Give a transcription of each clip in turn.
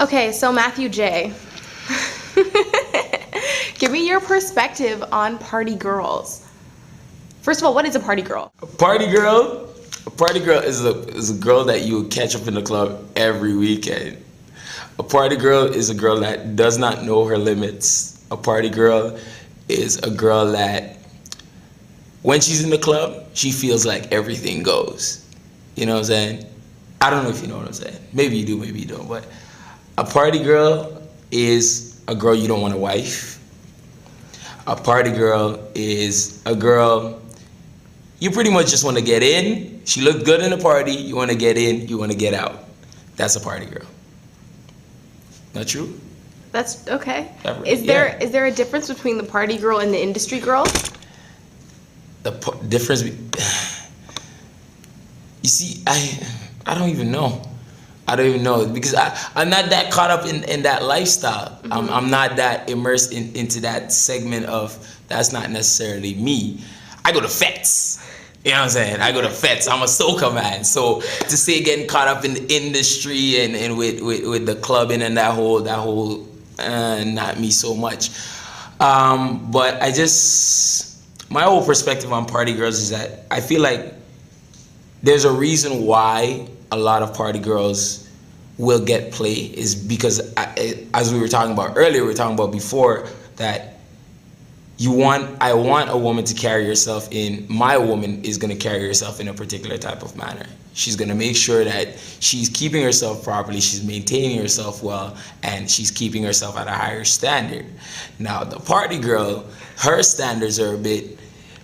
Okay, so Matthew J. Give me your perspective on party girls. First of all, what is a party girl? A party girl is a girl that you would catch up in the club every weekend. A party girl is a girl that does not know her limits. A party girl is a girl that when she's in the club, she feels like everything goes. You know what I'm saying? I don't know if you know what I'm saying. Maybe you do, maybe you don't. But a party girl is a girl you don't want a wife. A party girl is a girl you pretty much just want to get in. She looked good in the party. You want to get in. You want to get out. That's a party girl. Not true? That's okay. Is there a difference between the party girl and the industry girl? The difference. You see, I don't even know. I don't even know because I'm not that caught up in that lifestyle. Mm-hmm. I'm not that immersed into that segment of that's not necessarily me. I go to fetes. You know what I'm saying? I go to fetes. I'm a soca man. So to say getting caught up in the industry and with the clubbing and that whole not me so much. But my whole perspective on party girls is that I feel like there's a reason why a lot of party girls will get play is because as we were talking about earlier, we were talking about before that I want a woman to carry herself my woman is going to carry herself in a particular type of manner. She's going to make sure that she's keeping herself properly, she's maintaining herself well, and she's keeping herself at a higher standard. Now, the party girl, her standards are a bit,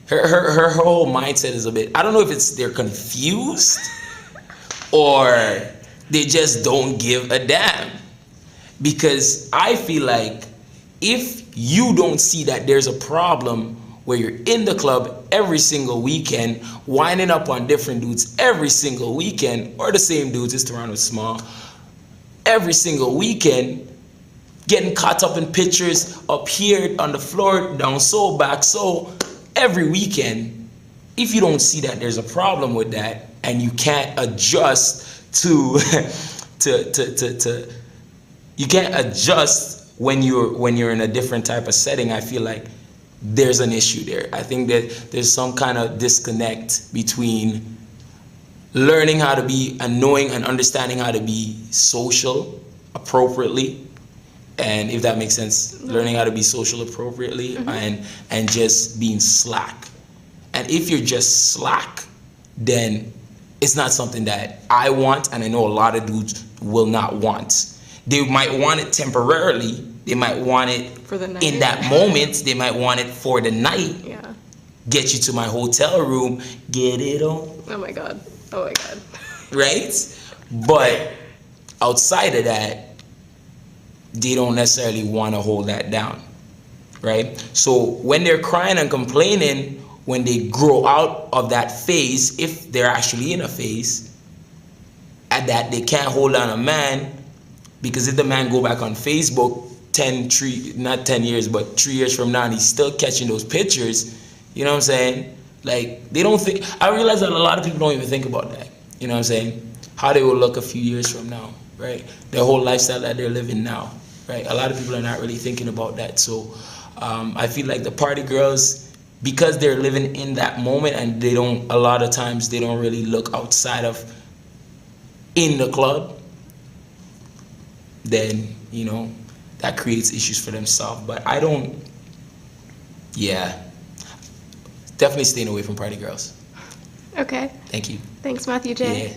her whole mindset is a bit, I don't know if they're confused or they just don't give a damn. Because I feel like if you don't see that there's a problem where you're in the club every single weekend, winding up on different dudes every single weekend, or the same dudes, it's Toronto small, every single weekend, getting caught up in pictures up here on the floor, down so, back so, every weekend, if you don't see that there's a problem with that and you can't adjust to you can't adjust when you're in a different type of setting, I feel like there's an issue there. I think that there's some kind of disconnect between learning how to be and knowing and understanding how to be social appropriately, and if that makes sense, learning how to be social appropriately, mm-hmm. and just being slack. And if you're just slack, then it's not something that I want, and I know a lot of dudes will not want. They might want it temporarily. They might want it for the night. In that moment. They might want it for the night. Yeah. Get you to my hotel room. Get it on. Oh my God. Right? But outside of that, they don't necessarily want to hold that down. Right? So when they're crying and complaining, when they grow out of that phase, if they're actually in a phase, at that they can't hold on a man. Because if the man go back on Facebook not 10 years, but 3 years from now, and he's still catching those pictures, you know what I'm saying? Like, they don't think, I realize that a lot of people don't even think about that. You know what I'm saying? How they will look a few years from now, right? Their whole lifestyle that they're living now, right? A lot of people are not really thinking about that. So I feel like the party girls, because they're living in that moment and a lot of times they don't really look outside of in the club, then, that creates issues for themselves. But definitely staying away from party girls. Okay. Thank you. Thanks, Matthew J. Yeah.